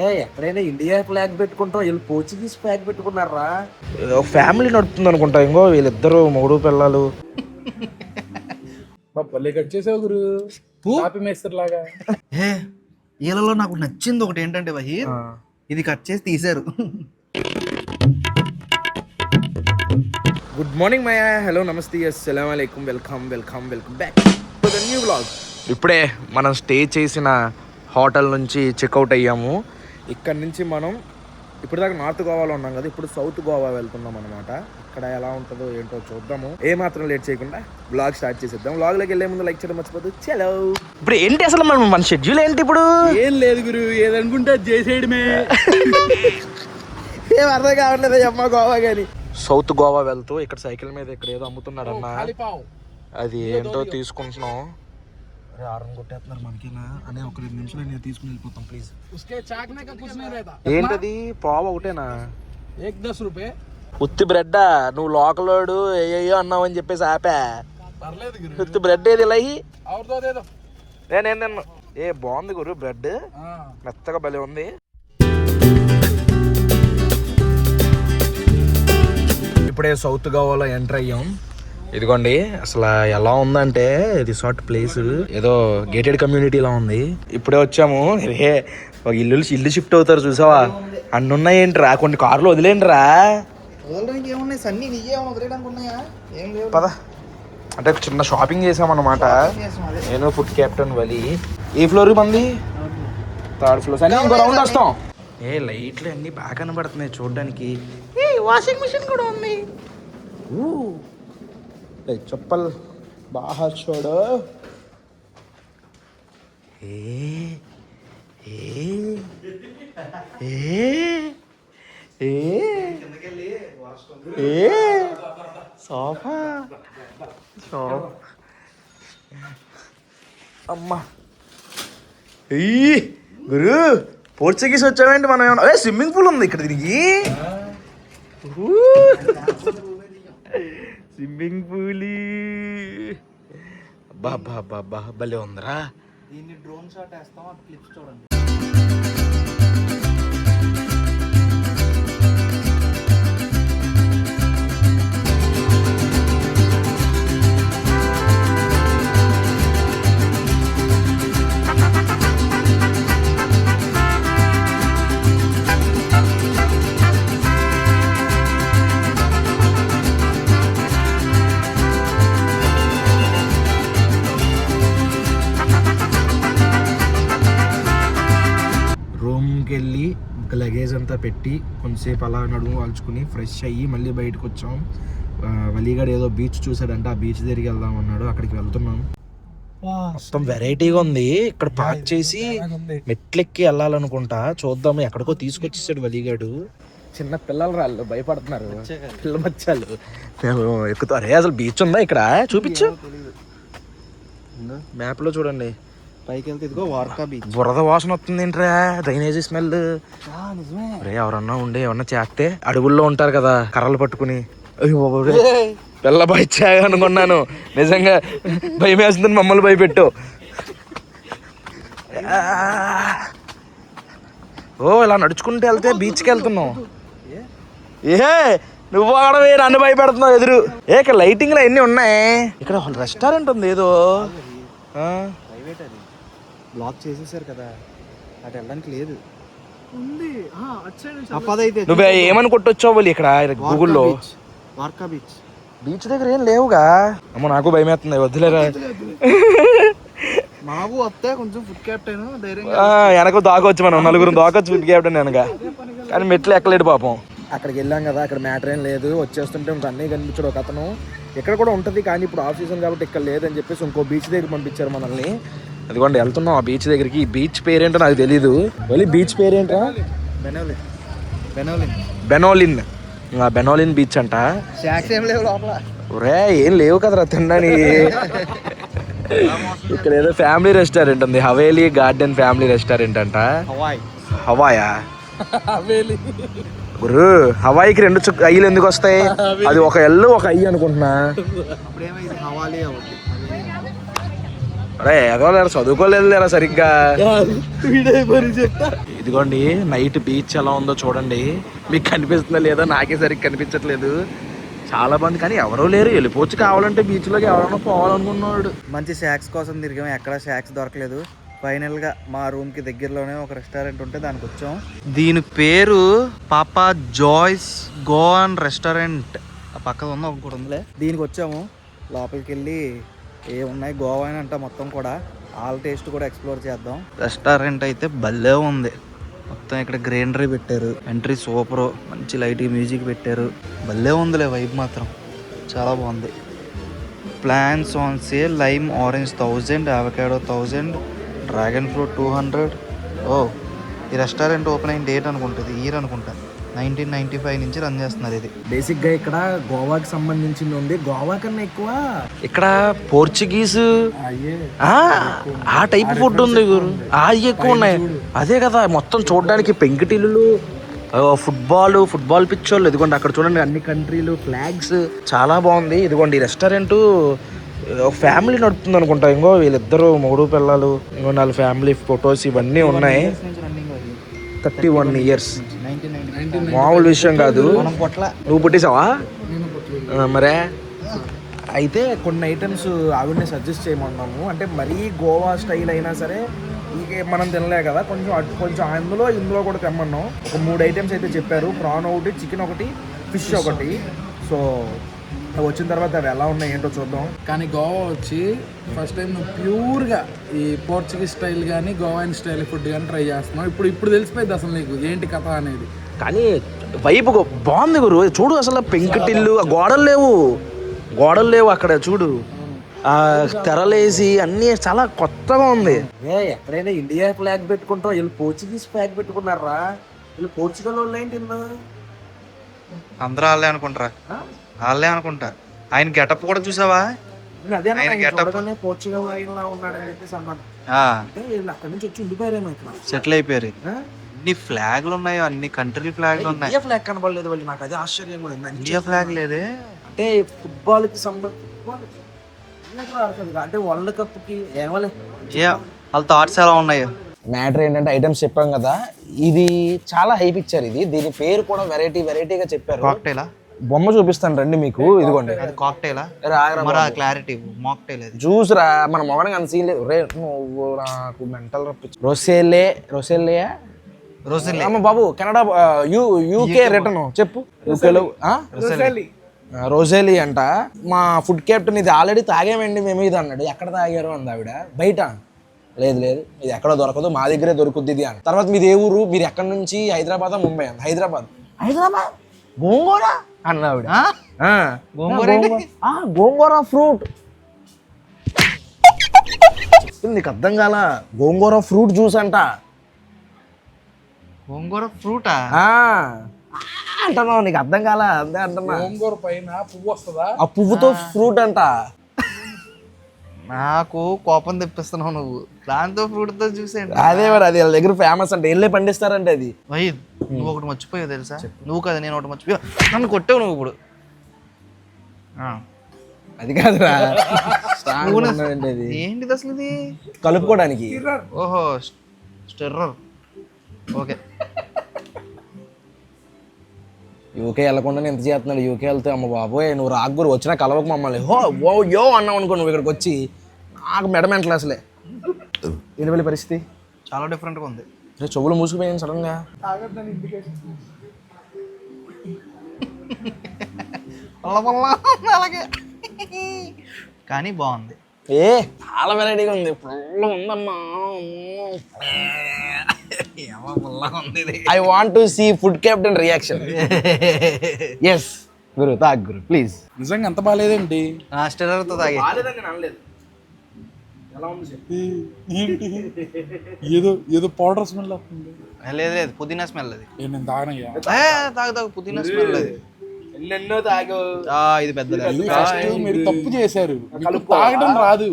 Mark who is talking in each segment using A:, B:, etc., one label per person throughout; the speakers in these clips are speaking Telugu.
A: ఎక్కడైనా ఇండియా ఫ్లాగ్ పెట్టుకుంటాం, వీళ్ళు పోర్చుగీస్ ఫ్లాగ్ పెట్టుకున్నారా.
B: ఫ్యామిలీ నడుపుతుంది అనుకుంటా, ఇంకో వీళ్ళిద్దరు మొగుడు పిల్లలు.
A: పల్లె కట్ చేసావు గురు, కాపీ మేస్త్రి లాగా.
C: వీళ్ళలో నాకు నచ్చింది ఒకటి ఏంటంటే బహీర్, ఇది కట్ చేసి తీశారు.
B: గుడ్ మార్నింగ్ మయా, హలో నమస్తే, అస్సలాము అలైకుం, welcome welcome welcome back to the new vlog. ఇప్పుడే మనం స్టే చేసిన హోటల్ నుంచి చెక్అవుట్ అయ్యాము. ఇక్కడ నుంచి మనం ఇప్పటిదాకా నార్త్ గోవాలో ఉన్నాం కదా, ఇప్పుడు సౌత్ గోవా వెళ్తున్నాం అనమాట. ఇక్కడ ఎలా ఉంటుందో ఏంటో చూద్దాము. ఏ మాత్రం లేట్ చేయకుండా బ్లాగ్ స్టార్ట్ చేసేద్దాం. బ్లాగ్లోకి వెళ్ళే ముందు లైక్ చేయడం మర్చిపోదు. చలో, ఇప్పుడు ఏంటి అసలు మన షెడ్యూల్ ఏంటి? ఇప్పుడు
A: ఏం లేదు గురు, ఏదనుకుంటే చేసేయడమే.
B: ఏం అర్థం కావట్లేదు అమ్మ గోవా కానీ. సౌత్ గోవా వెళ్తూ ఇక్కడ సైకిల్ మీద ఇక్కడ ఏదో అమ్ముతున్నారన్న, అది ఏంటో తీసుకుంటున్నాం. అరే ఆరం కొట్టేస్తున్నారు మనకేనా అనే, ఒక 2 నిమిషాలు నేను తీసుకుని వెళ్ళిపోతాం ప్లీజ్. ఏంటది పావు ఒకటేనా?
A: 10 రూపాయ
B: ఉత్తి బ్రెడ్. నువ్వు లోకలోడు ఏయో అన్నావు అని చెప్పేసి ఆపా. ఉత్తి బ్రెడ్ ఏది ఇలా నేను తిన్నా. ఏ బాగుంది గురు బ్రెడ్, మెత్తగా భలే ఉంది. ఇప్పుడే సౌత్ గోవాలో ఎంటర్ అయ్యాం. ఇదిగోండి అసలు ఎలా ఉందంటే రిసార్ట్ ప్లేస్ ఏదో గేటెడ్ కమ్యూనిటీలా ఉంది. ఇప్పుడే వచ్చాము. ఒక ఇల్లు షిఫ్ట్ అవుతారు చూసావా, అన్ని ఉన్నాయేంట్రా, కొన్ని కార్లు వదిలేంట్రా. పద అంటే చిన్న షాపింగ్ చేసామన్నమాట. నేను ఫుడ్ క్యాప్టెన్ వలి. ఏ ఫ్లోర్ మంది? 3rd floor. సరే ఇంకో రౌండ్ వస్తాం. ఏ లైట్లు అన్నీ బాగా కనబడుతున్నాయి చూడడానికి. వాషింగ్ మిషన్ కూడా ఉంది. చప్పల్ బాగా చూడు. సోఫా అమ్మా. గురు పోర్చుగీస్ వచ్చావేంటి? మనం ఏమన్నా స్విమ్మింగ్ పూల్ ఉంది ఇక్కడ దీనికి. స్విమ్మింగ్ పూల్ బాబా భలే ఉందిరా.
C: దీన్ని డ్రోన్ షాట్ వేస్తాం, అది క్లిప్స్ చూడండి.
B: వెళ్ళి ఇంకా లగేజ్ అంతా పెట్టి కొంతసేపు అలా నడుము వాల్చుకుని ఫ్రెష్ అయ్యి మళ్ళీ బయటకు వచ్చాం. వలీగాడు ఏదో బీచ్ చూసాడంటే ఆ బీచ్ దగ్గరికి వెళ్దాం అన్నాడు, అక్కడికి వెళ్తున్నాం. మొత్తం వెరైటీగా ఉంది. ఇక్కడ పార్క్ చేసి మెట్లెక్కి వెళ్ళాలనుకుంటా, చూద్దాము. ఎక్కడికో తీసుకొచ్చేసాడు వలీగాడు. చిన్న పిల్లలు రాళ్ళు భయపడుతున్నారు, పిల్ల మచ్చాలు ఎక్కుతారు. అసలు బీచ్ ఉందా ఇక్కడ? చూపించు, మ్యాప్ లో చూడండి.
C: పైకి వెళ్తే ఇదిగో వార్కా బీచ్.
B: బురద వాసన వస్తుంది ఏంట్రా, డ్రైనేజీ స్మెల్. రే ఎవరన్నా ఉండే ఏమన్నా చేస్తే, అడవుల్లో ఉంటారు కదా కర్రలు పట్టుకుని. పిల్ల భయచ్చాగా అనుకున్నాను, నిజంగా భయం వేస్తుందని మమ్మల్ని భయపెట్టు. ఓ ఇలా నడుచుకుంటూ వెళ్తే బీచ్కి వెళ్తున్నాం. నువ్వు ఆడవే నన్ను భయపెడుతున్నావు ఎదురు. ఇక్కడ లైటింగ్ లో ఎన్ని ఉన్నాయి. ఇక్కడ రెస్టారెంట్ ఉంది ఏదో,
C: బ్లాక్ చేసేసారు కదా, అటు వెళ్ళడానికి లేదు.
B: నువ్వు ఏమని కొట్టొచ్చావు వాళ్ళు ఇక్కడ గూగుల్లో?
C: వార్కా బీచ్.
B: బీచ్ దగ్గర ఏం లేవుగా. అమ్మ నాకు భయం వేస్తుంది, వద్దులేరా.
C: మాకు వస్తే కొంచెం ఫుడ్ క్యాప్టెన్ ధైర్యంగా
B: వెనక దాకొచ్చు, మనం 4 దాకొచ్చు ఫుడ్ క్యాప్టెన్ వెనక. కానీ మెట్లు ఎక్కలేడు పాపం. అక్కడికి వెళ్ళాం కదా, అక్కడ మ్యాటర్ ఏం లేదు. వచ్చేస్తుంటే ఇంక అన్నీ కనిపించాడు ఒక అతను. ఇక్కడ కూడా ఉంటుంది కానీ ఇప్పుడు ఆఫ్ సీజన్ కాబట్టి ఇక్కడ లేదని చెప్పేసి ఇంకో బీచ్ దగ్గర పంపించారు మనల్ని. అదిగోండి వెళ్తున్నాం ఆ బీచ్ దగ్గరికి. ఈ బీచ్ పేరేంటో నాకు తెలీదు. మళ్ళీ బీచ్ పేరేంటా? బెనోలిన్. బెనోలిన్ బీచ్ అంట. ఒరే ఏం లేవు కదరా తిన్నాని. ఇక్కడ ఏదో ఫ్యామిలీ రెస్టారెంట్ ఉంది, హవేలీ గార్డెన్ ఫ్యామిలీ రెస్టారెంట్ అంట. హవాయా? గురు హవాయికి 2 ఐలు ఎందుకు వస్తాయి? అది ఒక ఎల్లు ఒక ఐ అనుకుంటున్నా. అరే ఏదో లేరా, చదువుకోలేదు లేరా సరిగ్గా. ఇదిగోండి నైట్ బీచ్ ఎలా ఉందో చూడండి. మీకు కనిపిస్తుందా లేదా నాకే సరిగ్గా కనిపించట్లేదు. చాలా మంది కానీ ఎవరో లేరు. వెళ్ళిపోవచ్చు కావాలంటే బీచ్లోకి ఎవరైనా పోవాలనుకున్నాడు.
C: మంచి షాక్స్ కోసం తిరిగాం, ఎక్కడ షాక్స్ దొరకలేదు. ఫైనల్గా మా రూమ్కి దగ్గరలోనే ఒక రెస్టారెంట్ ఉంటే దానికి వచ్చాం. దీని పేరు పాపా జాయ్స్ గోవన్ రెస్టారెంట్. ఆ పక్కన ఉన్న ఒకటి ఉందిలే. దీనికి వచ్చాము. లోపలికి వెళ్ళి ఏమున్నాయి గోవా అని అంట మొత్తం కూడా ఆల్ టేస్ట్ కూడా ఎక్స్ప్లోర్ చేద్దాం. రెస్టారెంట్ అయితే భలే ఉంది. మొత్తం ఇక్కడ గ్రీనరీ పెట్టారు, ఎంట్రీ సూపర్, మంచి లైట్ మ్యూజిక్ పెట్టారు. భలే ఉందిలే, వైబ్ మాత్రం చాలా బాగుంది. Plans on sale, lime orange 1000, avocado 1000, dragon fruit 200. ఓ ఈ రెస్టారెంట్ ఓపెన్ అయిన డేట్ అనుకుంటుంది ఇయర్ అనుకుంటా 1995 నుంచి రన్ చేస్తున్నారు. ఇది
B: బేసిక్గా ఇక్కడ గోవాకి సంబంధించింది ఉంది. గోవా కన్నా ఎక్కువ ఇక్కడ పోర్చుగీస్ ఆ టైప్ ఫుడ్ ఉంది గురు. అది ఎక్కువ ఉన్నాయి. అదే కదా మొత్తం చూడడానికి పెంకుటిల్లులు, ఫుట్బాల్ పిచ్చోళ్ళు. ఇదిగోండి అక్కడ చూడండి అన్ని కంట్రీలు ఫ్లాగ్స్. చాలా బాగుంది. ఇదిగోండి ఈ రెస్టారెంట్ ఫ్యామిలీ నడుపుతుంది అనుకుంటా. ఇంకో వీళ్ళిద్దరు మొగుడు పిల్లలు, ఇంకో 4 ఫ్యామిలీ ఫొటోస్ ఇవన్నీ ఉన్నాయి. 31 years మామూలు విషయం కాదు. నువ్వు పుట్టేసావా మరే? అయితే కొన్ని ఐటమ్స్ ఆవిడనే సజెస్ట్ చేయమన్నాము. అంటే మరీ గోవా స్టైల్ అయినా సరే ఇక మనం తినలే కదా, కొంచెం ఇందులో కూడా తెమ్మన్నాం. ఒక 3 ఐటమ్స్ అయితే చెప్పారు. ప్రాన్ ఒకటి, చికెన్ ఒకటి, ఫిష్ ఒకటి. సో వచ్చిన తర్వాత అవి ఎలా ఉన్నాయి ఏంటో చూద్దాం.
D: కానీ గోవా వచ్చి ఫస్ట్ టైం నువ్వు ప్యూర్గా ఈ పోర్చుగీస్ స్టైల్ కానీ గోవాన్ స్టైల్ ఫుడ్ కానీ ట్రై చేస్తున్నావు. ఇప్పుడు తెలిసిపోయింది అసలు నీకు ఏంటి కథ అనేది.
B: కానీ వైపు బాగుంది గురు. చూడు అసలు పెంకుటిల్లు, గోడలు లేవు అక్కడ. చూడు ఆ తెరలేసి అన్నీ చాలా కొత్తగా ఉంది.
A: ఎక్కడైనా ఇండియా ఫ్లాగ్ పెట్టుకుంటాం, వీళ్ళు పోర్చుగీస్ ఫ్లాగ్ పెట్టుకున్నారా? వీళ్ళు పోర్చుగల్ వాళ్ళు ఏంటి?
C: అందరూ వాళ్ళే అనుకుంటారా? వాళ్ళే అనుకుంటా. ఆయన గెటప్ కూడా చూసావా?
A: పోర్చుగల్ ఉన్నాడని చెప్పేసి అన్నాడు. అక్కడి నుంచి వచ్చి ఉండిపోయారేమో ఇక్కడ,
C: సెటిల్ అయిపోయారు. అన్ని ఫ్లాగ్లు ఉన్నాయి, అన్ని కంట్రీ ఫ్లాగ్లు ఉన్నాయి.
A: ఇండియా ఫ్లాగ్ కనబడలేదు వాళ్ళు. నాకు అదే ఆశ్చర్యంగా ఉంది.
C: ఇండియా ఫ్లాగ్ లేదే.
A: అంటే ఫుట్బాల్ కి అంటే వరల్డ్ కప్ కి ఏమలే
C: వాళ్ళ థాట్స్ ఎలా ఉన్నాయి.
B: మ్యాటర్ ఏంటంటే ఐటమ్స్ చెప్పాం కదా, ఇది చాలా హైప్ ఇచ్చారు. దీని పేరు కూడా వెరైటీగా చెప్పారు.
C: కాక్టైలా?
B: బొమ్మ చూపిస్తాను రండి మీకు. ఇదిగోండి
C: అది కాక్టైలా? Clarity mocktail.
B: జ్యూస్ రా, మన మొగనికి అంత సీన్ లేదు. నువ్వు నాకు మెంటల్ రప్పించు. రోసెల్లే అమ్మ బాబు. కెనడా యూకే రిటర్న్ చెప్పు. యూకేలో రోజేలి అంట. మా ఫుడ్ క్యాప్టెన్ ఇది ఆల్రెడీ తాగామండి మేము ఇది అన్నాడు. ఎక్కడ తాగారు అంది ఆవిడ. బయట. లేదు ఇది ఎక్కడ దొరకదు, మా దగ్గరే దొరుకుద్ది ఇది అని. తర్వాత మీది ఏ ఊరు, మీరు ఎక్కడి నుంచి? హైదరాబాద్ ముంబై అంది. హైదరాబాద్ గోంగూర అన్న ఆవిడ. గోంగూర ఫ్రూట్ నీకు అర్థం కాల. గోంగూర ఫ్రూట్ జ్యూస్ అంట.
C: గోంగూర ఫ్రూటా
B: అంటున్నావు, నీకు అర్థం కాల? అంతే అంటున్నా.
D: గోంగూర పైన పువ్వు వస్తుందా?
B: ఆ పువ్వుతో ఫ్రూట్ అంట.
C: నాకు కోపం తెప్పిస్తున్నావు నువ్వు. దాంతో ఫ్రూట్ తో చూసేయండి.
B: అదే మరి, అది వాళ్ళ దగ్గర ఫేమస్ అంటే. వెళ్ళే పండిస్తారంటే అది.
C: వహీద్, నువ్వు ఒకటి మర్చిపోయావు తెలుసా? నువ్వు కదా, నేను ఒకటి మర్చిపోయా. నన్ను కొట్టావు నువ్వు ఇప్పుడు.
B: అది కాదురా,
C: ఏంటిది అసలు ఇది?
B: కలుపుకోవడానికి.
C: ఓహో, స్టిర్రర్. ఓకే.
B: యూకే వెళ్ళకుండా ఎంత చేస్తున్నాడు. యూకే వెళ్తే అమ్మ బాబోయ్ నువ్వు రాగురు వచ్చినా కలవకు మమ్మల్ని. యో అన్నావు అనుకో నువ్వు ఇక్కడికి వచ్చి. నాకు మెడమెంటలు అసలే. ఏంటి వెళ్ళి పరిస్థితి?
C: చాలా డిఫరెంట్గా ఉంది.
B: చెవులు మూసుకుపోయాను సడన్ గా.
C: అలాగే కానీ బాగుంది.
B: చాలా వెరైటీగా ఉంది. ఫుల్ ఉందమ్మా. I want to see food captain reaction. Yes గురు, తాగు గురు ప్లీజ్.
D: నిజంగా అంత బాగాలేదేంటి?
C: స్టిర్రర్తో తాగి
D: ఏదో పౌడర్ స్మెల్ వస్తుంది.
C: లేదు పుదీనా స్మెల్. అది
D: నేను తాగనయ్యా.
C: తాగు పుదీనా స్మెల్. అది
B: ఎన్నెన్నో తాగు.
C: ఇది పెద్దది.
D: మీరు తప్పు చేశారు. తాగడం రాదు.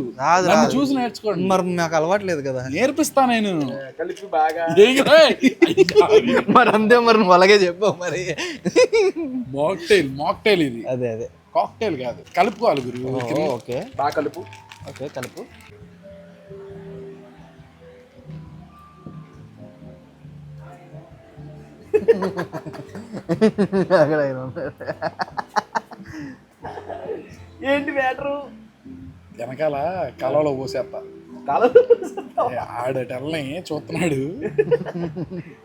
D: నన్ను చూసి నేర్చుకోండి.
C: మరి నాకు అలవాట్లేదు కదా.
D: నేర్పిస్తా నేను.
B: కలిపి బాగా.
C: మరి అంతే, మరి నువ్వు అలాగే చెప్పావు. మరి
D: మాక్టైల్ ఇది.
C: అదే
D: కాక్టైల్ కాదు, కలుపుకోవాలి గురు.
C: ఓకే
B: బాగా కలుపు.
C: ఓకే కలుపు. అక్కడ ఆయన ఉన్నాడు.
B: ఏంటి మ్యాటరు?
D: వెనకాల కలలో పోసేస్తా. ఆడటల్ని చూస్తున్నాడు.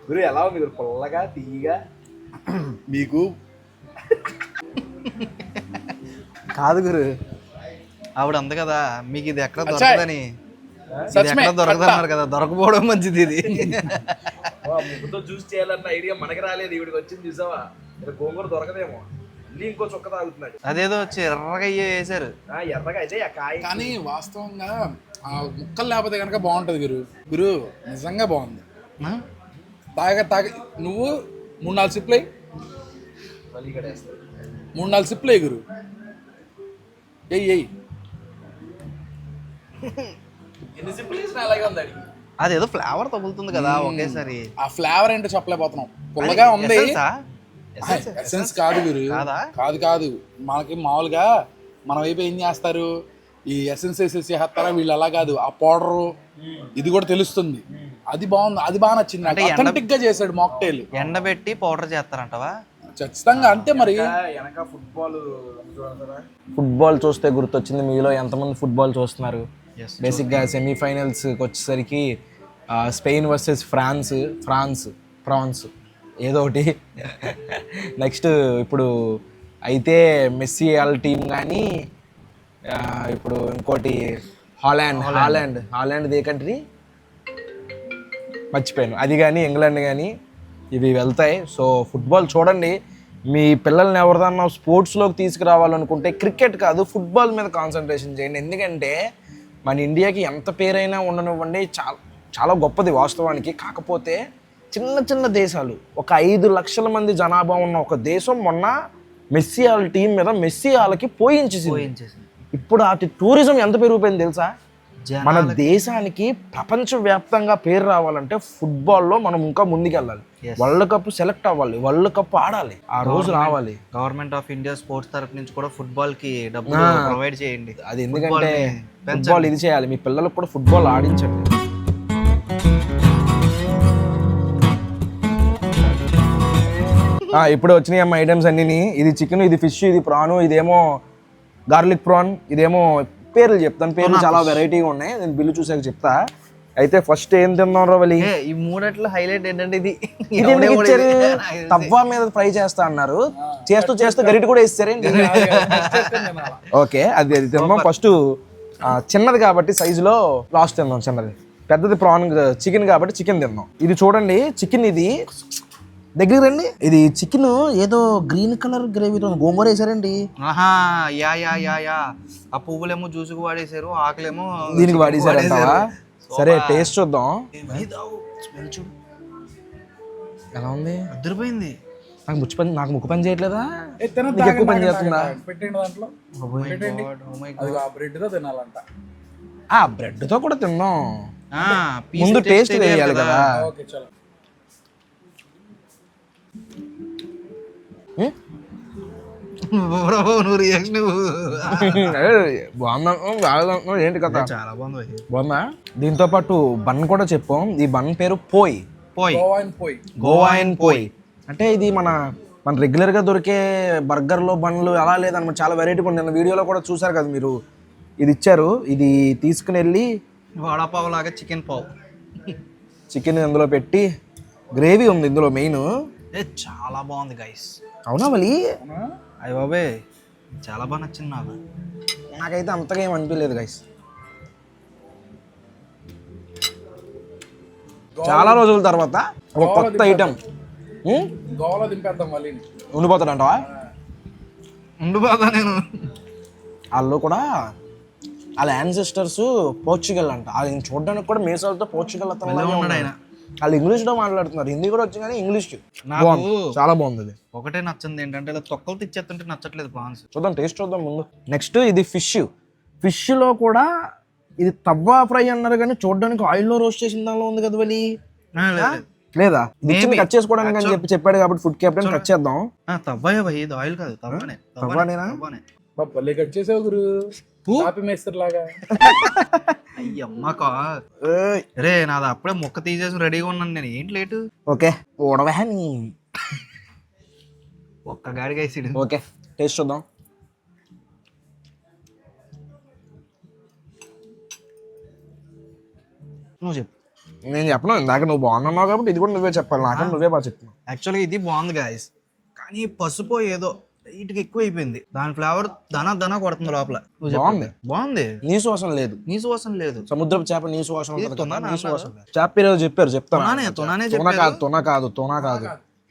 B: గురు ఎలా ఉంది గురు? పుల్లగా తీయగా.
D: మీకు
C: కాదు గురు, ఆవిడ అంది కదా మీకు ఇది ఎక్కడ దొరకదని. ఇది ఎక్కడ దొరకదన్నారు కదా, దొరకపోవడం మంచిది. ఇది
B: ముగ్గుతో జ్యూస్ చేయాలన్న ఐడియా మనకి రాలేదు, ఈవిడికి వచ్చింది. చూసావా, గోంగూర దొరకదేమో, మళ్ళీ ఇంకో చుక్క తాగుతున్నాడు.
C: అదేదో వచ్చి ఎర్రగా వేసారు.
B: ఎర్రగా అయితే ఆ కాయ.
D: కానీ వాస్తవంగా ఆ ముక్కలు లేకపోతే కనుక బాగుంటది గురు. గురు నిజంగా బాగుంది. తాగ నువ్వు 3-4 సిప్లు అయ్యి 3-4 సిప్లు అయ్యి గురు. ఎయ్యి
B: ఎన్ని సింపుల్ చేసినా అలాగే ఉంది.
C: అదేదో ఫ్లేవర్ తగులుతుంది కదా ఒకేసారి.
D: ఆ ఫ్లేవర్ ఏంటో చెప్పలేకపోతున్నాం. పుల్లగా ఉంది. ఎసెన్స్ కాదు గురు, కాదు. మనకి మామూలుగా మన వైపు ఏం చేస్తారు, ఈ ఎసెన్స్ వేసేసి చేస్తారా, వీళ్ళు అలా కాదు. ఆ పౌడరు ఇది కూడా తెలుస్తుంది. అది బాగుంది, అది బాగా నచ్చింది. అంటే అథెంటిక్ గా చేశాడు మాక్టైల్.
C: ఎండబెట్టి పౌడర్ చేస్తారంటవా?
D: ఖచ్చితంగా అంతే. మరి
B: ఫుట్బాల్ చూస్తే గుర్తొచ్చింది, మీలో ఎంతమంది ఫుట్బాల్ చూస్తున్నారు? బేసిక్గా సెమీఫైనల్స్కి వచ్చేసరికి స్పెయిన్ వర్సెస్ ఫ్రాన్స్ ఏదో ఒకటి. నెక్స్ట్ ఇప్పుడు అయితే మెస్సీ వాళ్ళ టీం కానీ, ఇప్పుడు ఇంకోటి హాలాండ్ ఏ కంట్రీ మర్చిపోయాను, అది కానీ ఇంగ్లాండ్ కానీ ఇవి వెళ్తాయి. సో ఫుట్బాల్ చూడండి. మీ పిల్లల్ని ఎవరిదన్నా స్పోర్ట్స్లోకి తీసుకురావాలనుకుంటే క్రికెట్ కాదు, ఫుట్బాల్ మీద కాన్సన్ట్రేషన్ చేయండి. ఎందుకంటే మన ఇండియాకి ఎంత పేరైనా ఉండనివ్వండి, చాలా గొప్పది వాస్తవానికి. కాకపోతే చిన్న దేశాలు, ఒక 5 లక్షల మంది జనాభా ఉన్న ఒక దేశం మొన్న మెస్సీ వాళ్ళ టీం మీద మెస్సీ వాళ్ళకి పోయించేసింది. ఇప్పుడు అటు టూరిజం ఎంత పెరిగిపోయింది తెలుసా? మన దేశానికి ప్రపంచవ్యాప్తంగా పేరు రావాలంటే ఫుట్బాల్లో మనం ఇంకా ముందుకెళ్ళాలి. వరల్డ్ కప్ సెలెక్ట్ అవ్వాలి, వరల్డ్ కప్ ఆడాలి, ఆ రోజు రావాలి.
C: గవర్నమెంట్ ఆఫ్ ఇండియా స్పోర్ట్స్ తరఫు నుంచి కూడా ఫుట్బాల్ కి డబ్బులు ప్రొవైడ్ చేయండి.
B: అది ఎందుకంటే ఫుట్బాల్ ఇది చేయాలి, మీ పిల్లలకు కూడా ఫుట్బాల్ ఆడించండి. ఇప్పుడు వచ్చినాయి అమ్మ ఐటమ్స్ అన్నీ. ఇది చికెన్, ఇది ఫిష్, ఇది ప్రాను, ఇదేమో గార్లిక్ ప్రాన్, ఇదేమో పేర్లు చెప్తాను. పేర్లు చాలా వెరైటీగా ఉన్నాయి, నేను బిల్లు చూసాక చెప్తా. అయితే ఫస్ట్ ఏం తిన్నాం రా వలి?
C: ఈ మూడట్లో హైలైట్ ఏంటంటే ఇది
B: ఇచ్చారు, తవ్వా మీద ఫ్రై చేస్తా అన్నారు. చేస్తూ గరిట కూడా ఇస్తారేంటి? ఓకే, అది తిన్నాం. ఫస్ట్ చిన్నది కాబట్టి సైజులో లాస్ట్ తిన్నాం చిన్నది. పెద్దది ప్రాన్ చికెన్ కాబట్టి చికెన్ తిన్నాం. ఇది చూడండి చికెన్, ఇది దగ్గర రండి. ఇది చికెన్ ఏదో గ్రీన్ కలర్ గ్రేవీతో గోంగూర వేసారండి.
C: యా ఆ పువ్వులేమో జ్యూసుకు వాడేసారు, ఆకులేమో
B: దీనికి వాడేసారు అంటావా? సరే టేస్ట్ చూద్దాం. ఎలా ఉంది?
C: అదిరిపోయింది.
B: నాకు ముక్కు పని చేయట్లేదా? ఎక్కువ పని చేస్తుందా? బ్రెడ్ తో కూడా తిన్నాం. ముందు టేస్ట్ వేయాలి కదా. ఏంటి కదా,
C: చాలా
B: బాగుందా? దీంతో పాటు బన్ కూడా చెప్పాం. ఈ బన్ పేరు గోవాన్ పోయ్. అంటే ఇది మన రెగ్యులర్ గా దొరికే బర్గర్లో బన్లు అలా లేదన్నమాట, చాలా వెరైటీగా ఉంది. నిన్న వీడియోలో కూడా చూసారు కదా మీరు. ఇది ఇచ్చారు, ఇది తీసుకుని వెళ్ళి
C: వడాపావ్ లాగా
B: చికెన్ ఇందులో పెట్టి, గ్రేవీ ఉంది ఇందులో మెయిన్.
C: చాలా బాగుంది గైస్.
B: అవునా మళ్ళీ?
C: అయ్య బాబే, చాలా బాగా నచ్చింది నాకు.
B: నాకైతే అంతగా ఏం అనిపించలేదు గైస్. చాలా రోజుల తర్వాత ఒక కొత్త ఐటమ్. ఉండిపోతాడంటావా?
C: ఉండిపోతా నేను.
B: వాళ్ళు కూడా వాళ్ళ యాన్సెస్టర్స్ పోర్చుగల్ అంట. వాళ్ళని చూడడానికి కూడా మీసాలతో పోర్చుగల్ అతను. వాళ్ళు ఇంగ్లీష్లో మాట్లాడుతున్నారు, హిందీ కూడా వచ్చి కానీ ఇంగ్లీష్. చాలా బాగుంది.
C: ఒకటే నచ్చింది ఏంటంటే ఇలా తొక్కలు తెచ్చేస్తుంటే నచ్చట్లేదు ప్రాన్స్.
B: చూద్దాం, టేస్ట్ చూద్దాం ముందు. నెక్స్ట్ ఇది ఫిష్లో కూడా ఇది తవ్వా ఫ్రై అన్నారు కానీ చూడడానికి ఆయిల్లో రోస్ట్ చేసిన దానిలో ఉంది కదా వలి. లేదా ఇది కట్ చేసుకోవడానికి అని చెప్పాడు కాబట్టి ఫుడ్ కెప్టెన్ కట్ చేద్దాం.
C: తవ్వాయా భయ్, ఇది ఆయిల్ కాదు, తవ్వానేనా?
D: కట్ చేసావు గురు, లాగా.
C: అయ్యమ్మా రే, నాది అప్పుడే మొక్క తీసేసి రెడీగా ఉన్నాను నేను. ఏంటి లేటు?
B: ఓకే, ఓడవని
C: ఒక్క గాడిగా వేసిడు.
B: ఓకే టేస్ట్ చూద్దాం.
C: నువ్వు చెప్పు.
B: నేను చెప్పను, ఇందాక నువ్వు బాగున్నావు కాబట్టి ఇది కూడా నువ్వే చెప్పాలి. నాకన్నా నువ్వే బాగా చెప్తున్నావు.
C: యాక్చువల్గా ఇది బాగుంది గాయస్, కానీ పసుపు ఏదో లైట్గా ఎక్కువ అయిపోయింది. దాని ఫ్లేవర్ దనా కొడుతుంది లోపల.
B: బాగుంది.
C: బాగుంది.
B: నీసు వాసన లేదు.
C: నీసు వాసన లేదు.
B: సముద్రపు చేప నీసు వాసన ఉంటుంది కదా,
C: తునా
B: నీసు వాసన లేదు. చేప పేరు ఏదో చెప్పారు, చెప్తాను.
C: తునానే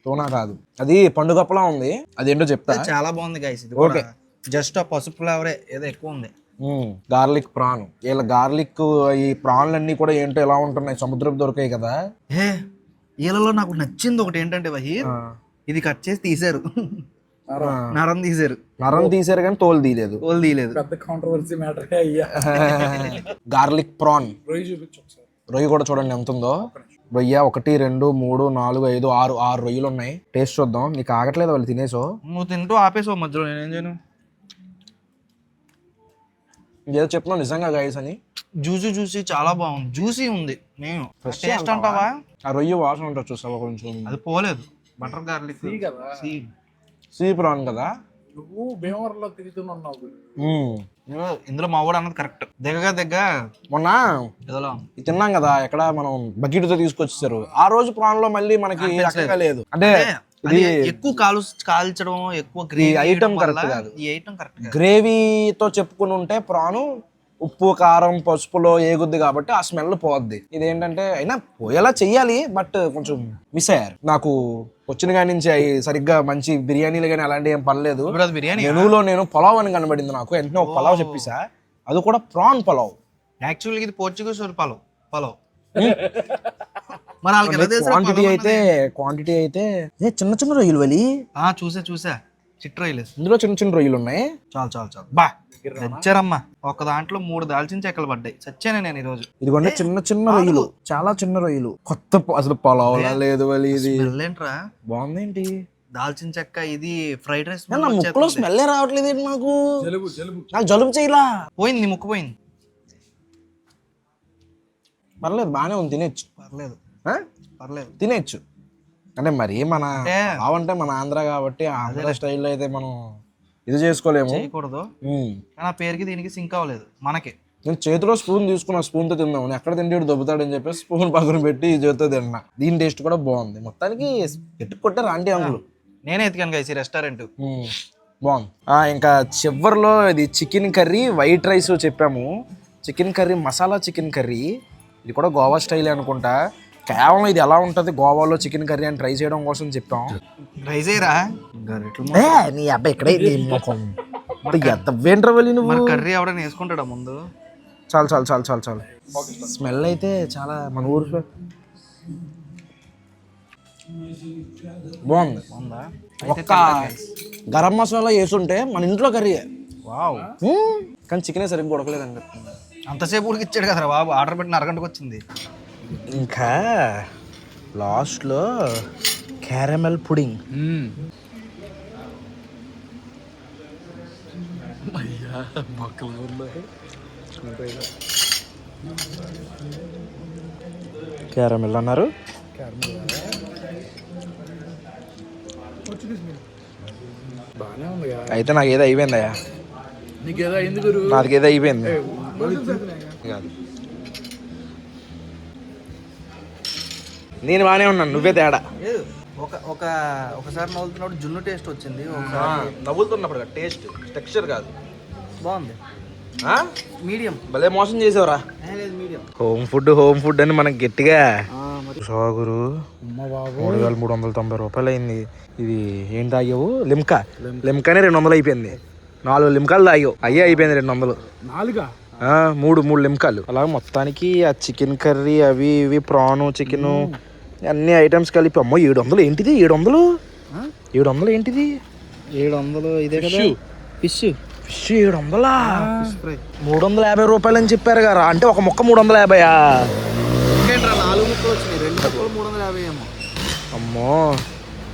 B: తోనా కాదు, అది పండుగప్పలా ఉంది. అదేంటో చెప్తా.
C: చాలా బాగుంది గాయస్. ఇది
B: ఓకే.
C: జస్ట్ ఆ పసుపు ఫ్లేవరే ఏదో ఎక్కువ ఉంది.
B: Garlic PRAN. ఇలా గార్లిక్ ఈ ప్రాన్లన్నీ కూడా ఏంటో ఎలా ఉంటున్నాయి, సముద్రపు దొరికాయి కదా.
C: ఏ వీళ్ళలో నాకు నచ్చింది ఒకటి ఏంటంటే వహీర్, ఇది కట్ చేసి తీసారు. నరం తీసారు.
B: నరం తీసారు కానీ తోలు తీయలేదు.
C: తోలు తీయలేదు.
D: పెద్ద కాంట్రవర్సీ మ్యాటర్ అయ్యా.
B: గార్లిక్ ప్రాన్
D: రొయ్యి చూపించు ఒకసారి.
B: రొయ్యి కూడా చూడండి ఎంత ఉందో. రొయ్య 1 2 3 4 5 6 రొయ్యలు ఉన్నాయి. టేస్ట్ చూద్దాం. నీకు ఆగట్లేదు వాళ్ళు తినేసో.
C: నువ్వు తింటూ ఆపేసావు మధ్యలో, నేనేం చేయను.
B: ఏదో చెప్తున్నావు నిజంగా గైస్ అని.
C: జ్యూసీ చాలా బాగుంది. జ్యూసీ ఉంది. నేను టేస్ట్ అంటావా?
B: ఆ రొయ్య వాసన ఉంటుంది చూసావా కొంచెం.
C: అది పోలేదు. బటర్ గార్లిక్
D: కదా
B: సీ ప్రాన్ కదా.
D: నువ్వు భీమవరంలో తిరుగుతున్నావు.
C: ఇందులో మా వాడు అన్నది కరెక్ట్. దగ్గ
B: మొన్న
C: ఏదోలా
B: ఇది తిన్నాం కదా, ఎక్కడ మనం బకెట్ తో తీసుకొచ్చేసారు. ఆ రోజు ప్రాన్ లో మళ్ళీ మనకి రకంగా లేదు. అంటే ఇది
C: ఎక్కువ కాల్చడం, ఎక్కువ
B: ఐటమ్ కరెక్ట్ కాదు.
C: ఈ ఐటమ్ కరెక్ట్.
B: గ్రేవీతో చెప్పుకుని ఉంటే ప్రాను ఉప్పు కారం పసుపులో ఏగుద్ది కాబట్టి ఆ స్మెల్ పోద్ది. ఇదేంటంటే అయినా పోయేలా చెయ్యాలి, బట్ కొంచెం మిస్ అయ్యారు. నాకు వచ్చిన కాడి నుంచి సరిగ్గా మంచి బిర్యానీలు కానీ అలాంటివి ఏం పర్లేదు. మెనూలో నేను పలావ్ అని కనబడింది నాకు. వెంటనే ఒక పలావ్ చెప్పేసా, అది కూడా ప్రాన్ పలావ్.
C: యాక్చువల్గా ఇది పోర్చుగీస్ పలావ్.
B: క్వాంటిటీ అయితే చిన్న చిన్న రొయ్యలు వలి.
C: చూసా చిట్ రొయ్యలు.
B: ఇందులో చిన్న చిన్న రొయ్యలు ఉన్నాయి.
C: చాలు బా తెచ్చారమ్మా. ఒక దాంట్లో 3 దాల్చిన చెక్కలు పడ్డాయి. చచ్చాను నేను ఈ రోజు.
B: ఇదిగోండి చిన్న చిన్న రొయ్యలు, చాలా చిన్న రొయ్యలు. కొత్త అసలు పలావ్ లేదు వలి. ఇది
C: ఏంట్రా
B: బాగుందేంటి?
C: దాల్చిన చెక్క, ఇది ఫ్రైడ్ రైస్.
B: నా ముక్కులో స్మెల్ రావట్లేదు ఏంటి నాకు. నాకు జలుబు చేయలా.
C: పోయింది, ముక్కు పోయింది.
B: పర్లేదు బాగానే ఉంది, తినేచ్చు.
C: పర్లేదు
B: తినేచ్చు. అంటే మరి మన బావంటే మన ఆంధ్ర కాబట్టి ఆంధ్ర స్టైల్లో అయితే మనం ఇది చేసుకోలేము,
C: చేయకూడదు. కానీ ఆ పేరుకి దీనికి సింక్ అవ్వలేదు మనకి.
B: నేను చేతిలో స్పూన్ తీసుకున్నా, స్పూన్ తో తిందాం. ఎక్కడ తింటాడు దొబ్బుతాడని చెప్పేసి స్పూన్ పక్కన పెట్టి ఈ చేతితో తిన్నా. దీని టేస్ట్ కూడా బాగుంది. మొత్తానికి ఎట్టు కొట్టారు ఆంటీ అంకులు.
C: నేనే ఎతికాను ఈ రెస్టారెంట్
B: బాగుంది. ఇంకా చివరిలో ఇది చికెన్ కర్రీ వైట్ రైస్ చెప్పాము. Chicken curry masala chicken curry. ఇది కూడా గోవా స్టైల్ అనుకుంటా. కేవలం ఇది ఎలా ఉంటుంది గోవాలో చికెన్ కర్రీ అని ట్రై చేయడం కోసం చెప్పాం.
C: ట్రై చేయరా
B: నీ అబ్బాయి ఇక్కడే ఎంతవేంట్రవలి నువ్వు.
C: కర్రీ ఎవడైనా వేసుకుంటాడా ముందు?
B: చాలు. స్మెల్ అయితే చాలా మన ఊరు బాగుంది. ఒక్క గరం మసాలా వేసుంటే మన ఇంట్లో కర్రీ.
C: వావ్.
B: కానీ చికెనే సరిగ్గా ఉడకలేదు అనిపిస్తుంది.
C: అంతసేపు ఉడికిచ్చాడు కదా బాబు. ఆర్డర్ పెట్టిన అరగంటకు వచ్చింది.
B: ఇంకా లాస్ట్లో క్యారమెల్ పుడింగ్. క్యారమెల్ అన్నారు. అయితే నాకు ఏదో అయిపోయిందయ్యా. నాకేదో అయిపోయింది. నేను బాగానే ఉన్నాను, నువ్వే తేడా.
C: ఒకసారి నవ్వుతున్నప్పుడు జున్ను టేస్ట్ వచ్చింది.
B: నవ్వుతున్నప్పుడు టేస్ట్ టెక్స్చర్ కాదు.
C: బాగుంది. మీడియం.
B: భలే మోసం చేసావురా.
C: మీడియం.
B: హోమ్ ఫుడ్ అని మనకి గట్టిగా సాగురు 3390 రూపాయలు అయింది. ఇది ఏం తాగావు? లిమ్కానే 200 అయిపోయింది. 4 లిమ్కాలు తాగావు, అయ్యే అయిపోయింది 200. 3 లిమ్కాలు. అలా మొత్తానికి ఆ చికెన్ కర్రీ అవి ఇవి ప్రాను చికెను అన్ని ఐటమ్స్ కలిపి అమ్మో 700 ఏంటిది? 700 ఏంటిది?
C: 700 ఇదే కదా ఫిష్
B: 700. 350 రూపాయలు అని చెప్పారు కదా. అంటే ఒక ముక్క 350.
C: 4 ముక్కలు వచ్చినాయి, 2 ముక్కలు 350 ఏమో.
B: అమ్మో.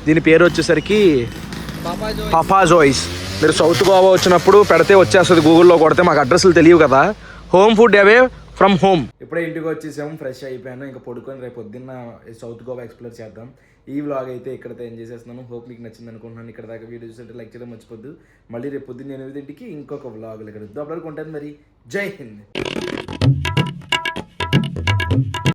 B: దీని పేరు వచ్చేసరికి పాపా జాయ్స్. మీరు సౌత్ గోవా వచ్చినప్పుడు పెడితే వచ్చేస్తుంది, గూగుల్లో కొడితే. మాకు అడ్రస్లు తెలియవు కదా. Home food away from home. ఇప్పుడే ఇంటికి వచ్చేసాము, ఫ్రెష్ అయిపోయాను. ఇంకా పడుకొని రేపు పొద్దున్న సౌత్ గోవా ఎక్స్ప్లోర్ చేద్దాం. ఈ వ్లాగ్ అయితే ఇక్కడైతే ఎంజాయ్ చేస్తున్నాను. హోప్ మీకు నచ్చింది అనుకుంటున్నాను. ఇక్కడ దాకా వీడియో చూస్తుంటే లైక్ చేయడం మర్చిపోద్దు. మళ్ళీ రేపు పొద్దున్న 8 ఇంకొక వ్లాగులు ఇక్కడ అప్లోడ్ కొంటాను. మరి జై హింద్.